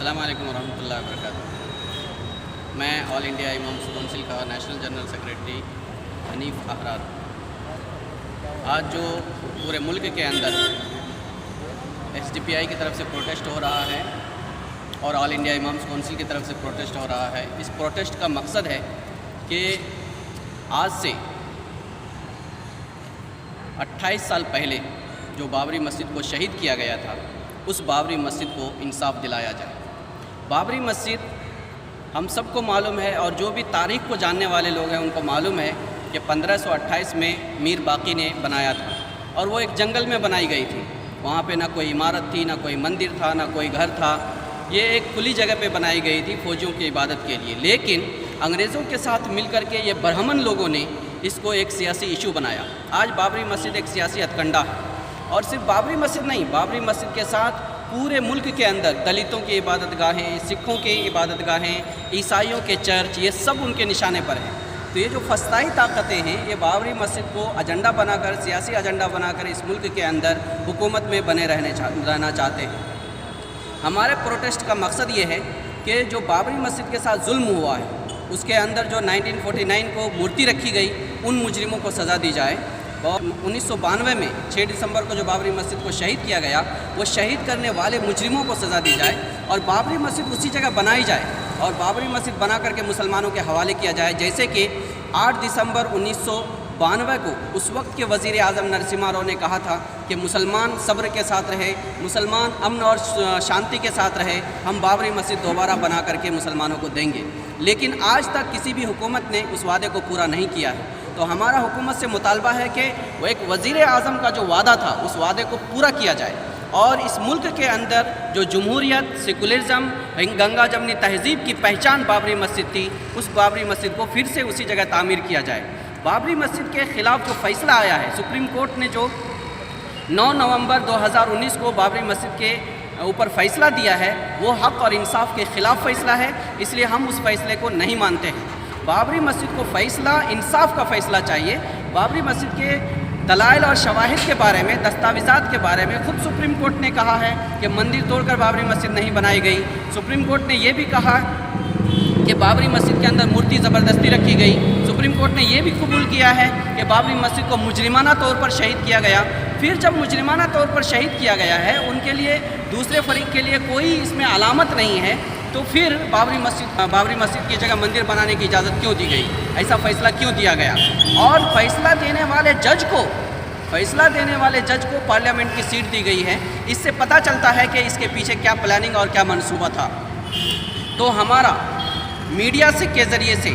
السلام علیکم ورحمۃ اللہ وبرکاتہ۔ میں آل انڈیا امامز کونسل کا نیشنل جنرل سیکریٹری حنیف احرار۔ آج جو پورے ملک کے اندر ایس ڈی پی آئی کی طرف سے پروٹیسٹ ہو رہا ہے اور آل انڈیا امامز کونسل کی طرف سے پروٹیسٹ ہو رہا ہے، اس پروٹیسٹ کا مقصد ہے کہ آج سے 28 سال پہلے جو بابری مسجد کو شہید کیا گیا تھا، اس بابری مسجد کو انصاف دلایا جائے۔ بابری مسجد ہم سب کو معلوم ہے، اور جو بھی تاریخ کو جاننے والے لوگ ہیں ان کو معلوم ہے کہ 1528 میں میر باقی نے بنایا تھا، اور وہ ایک جنگل میں بنائی گئی تھی۔ وہاں پہ نہ کوئی عمارت تھی، نہ کوئی مندر تھا، نہ کوئی گھر تھا۔ یہ ایک کھلی جگہ پہ بنائی گئی تھی فوجیوں کی عبادت کے لیے، لیکن انگریزوں کے ساتھ مل کر کے یہ برہمن لوگوں نے اس کو ایک سیاسی ایشو بنایا۔ آج بابری مسجد ایک سیاسی ہتھکنڈا ہے، اور صرف بابری مسجد نہیں، بابری مسجد کے ساتھ پورے ملک کے اندر دلتوں کی عبادت گاہیں، سکھوں کی عبادت گاہیں، عیسائیوں کے چرچ، یہ سب ان کے نشانے پر ہیں۔ تو یہ جو فسطائی طاقتیں ہیں، یہ بابری مسجد کو ایجنڈا بنا کر، سیاسی ایجنڈا بنا کر اس ملک کے اندر حکومت میں بنے رہنا چاہتے ہیں۔ ہمارے پروٹیسٹ کا مقصد یہ ہے کہ جو بابری مسجد کے ساتھ ظلم ہوا ہے، اس کے اندر جو 1949 کو مورتی رکھی گئی، ان مجرموں کو سزا دی جائے، اور 1992 میں 6 دسمبر کو جو بابری مسجد کو شہید کیا گیا، وہ شہید کرنے والے مجرموں کو سزا دی جائے، اور بابری مسجد اسی جگہ بنائی جائے، اور بابری مسجد بنا کر کے مسلمانوں کے حوالے کیا جائے۔ جیسے کہ 8 دسمبر 1992 کو اس وقت کے وزیر اعظم نرسمہا راؤ نے کہا تھا کہ مسلمان صبر کے ساتھ رہے، مسلمان امن اور شانتی کے ساتھ رہے، ہم بابری مسجد دوبارہ بنا کر کے مسلمانوں کو دیں گے۔ لیکن آج تک کسی بھی حکومت نے اس وعدے کو پورا نہیں کیا ہے۔ تو ہمارا حکومت سے مطالبہ ہے کہ وہ ایک وزیر اعظم کا جو وعدہ تھا، اس وعدے کو پورا کیا جائے، اور اس ملک کے اندر جو جمہوریت، سیکولرزم، گنگا جمنی تہذیب کی پہچان بابری مسجد تھی، اس بابری مسجد کو پھر سے اسی جگہ تعمیر کیا جائے۔ بابری مسجد کے خلاف جو فیصلہ آیا ہے، سپریم کورٹ نے جو 9 نومبر 2019 کو بابری مسجد کے اوپر فیصلہ دیا ہے، وہ حق اور انصاف کے خلاف فیصلہ ہے، اس لیے ہم اس فیصلے کو نہیں مانتے ہیں۔ بابری مسجد کو فیصلہ انصاف کا فیصلہ چاہیے۔ بابری مسجد کے دلائل اور شواہد کے بارے میں، دستاویزات کے بارے میں خود سپریم کورٹ نے کہا ہے کہ مندر توڑ کر بابری مسجد نہیں بنائی گئی۔ سپریم کورٹ نے یہ بھی کہا کہ بابری مسجد کے اندر مورتی زبردستی رکھی گئی۔ سپریم کورٹ نے یہ بھی قبول کیا ہے کہ بابری مسجد کو مجرمانہ طور پر شہید کیا گیا۔ پھر جب مجرمانہ طور پر شہید کیا گیا ہے، ان کے لیے، دوسرے فریق کے لیے کوئی اس میں علامت نہیں ہے، تو پھر بابری مسجد کی جگہ مندر بنانے کی اجازت کیوں دی گئی؟ ایسا فیصلہ کیوں دیا گیا؟ اور فیصلہ دینے والے جج کو پارلیمنٹ کی سیٹ دی گئی ہے۔ اس سے پتہ چلتا ہے کہ اس کے پیچھے کیا پلاننگ اور کیا منصوبہ تھا۔ تو ہمارا میڈیا کے ذریعے سے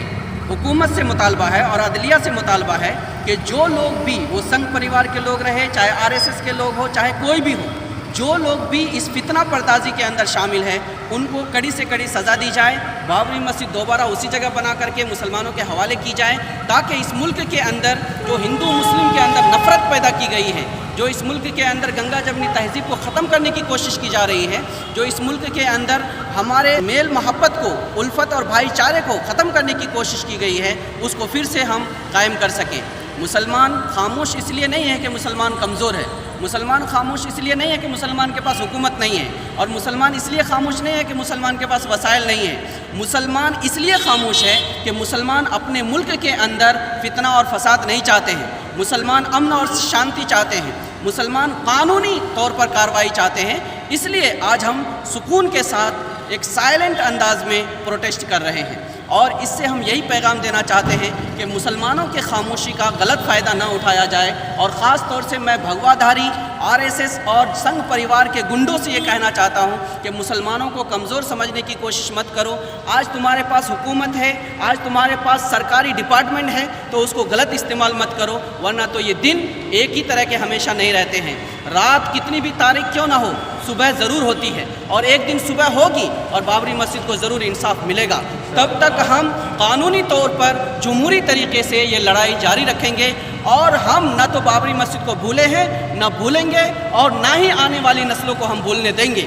حکومت سے مطالبہ ہے اور عدلیہ سے مطالبہ ہے کہ جو لوگ بھی، وہ سنگھ پریوار کے لوگ رہے، چاہے RSS کے لوگ ہو، چاہے کوئی بھی ہو، جو لوگ بھی اس فتنہ پردازی کے اندر شامل ہیں، ان کو کڑی سے کڑی سزا دی جائے۔ بابری مسجد دوبارہ اسی جگہ بنا کر کے مسلمانوں کے حوالے کی جائے، تاکہ اس ملک کے اندر جو ہندو مسلم کے اندر نفرت پیدا کی گئی ہے، جو اس ملک کے اندر گنگا جمنی تہذیب کو ختم کرنے کی کوشش کی جا رہی ہے، جو اس ملک کے اندر ہمارے میل محبت کو، الفت اور بھائی چارے کو ختم کرنے کی کوشش کی گئی ہے، اس کو پھر سے ہم قائم کر سکیں۔ مسلمان خاموش اس لیے نہیں ہے کہ مسلمان کمزور ہے، مسلمان خاموش اس لیے نہیں ہے کہ مسلمان کے پاس حکومت نہیں ہے، اور مسلمان اس لیے خاموش نہیں ہے کہ مسلمان کے پاس وسائل نہیں ہیں۔ مسلمان اس لیے خاموش ہے کہ مسلمان اپنے ملک کے اندر فتنہ اور فساد نہیں چاہتے ہیں، مسلمان امن اور شانتی چاہتے ہیں، مسلمان قانونی طور پر کارروائی چاہتے ہیں۔ اس لیے آج ہم سکون کے ساتھ ایک سائلنٹ انداز میں پروٹیسٹ کر رہے ہیں، اور اس سے ہم یہی پیغام دینا چاہتے ہیں کہ مسلمانوں کے خاموشی کا غلط فائدہ نہ اٹھایا جائے، اور خاص طور سے میں بھگوا دھاری، RSS اور سنگھ پریوار کے گنڈوں سے یہ کہنا چاہتا ہوں کہ مسلمانوں کو کمزور سمجھنے کی کوشش مت کرو۔ آج تمہارے پاس حکومت ہے، آج تمہارے پاس سرکاری ڈپارٹمنٹ ہے، تو اس کو غلط استعمال مت کرو، ورنہ تو یہ دن ایک ہی طرح کے ہمیشہ نہیں رہتے ہیں۔ رات کتنی بھی تاریک کیوں نہ ہو، صبح ضرور ہوتی ہے، اور ایک دن صبح ہوگی اور بابری مسجد کو ضرور انصاف ملے گا۔ تب تک ہم قانونی طور پر جمہوری طریقے سے یہ لڑائی جاری رکھیں گے، اور ہم نہ تو بابری مسجد کو بھولے ہیں، نہ بھولیں گے، اور نہ ہی آنے والی نسلوں کو ہم بھولنے دیں گے۔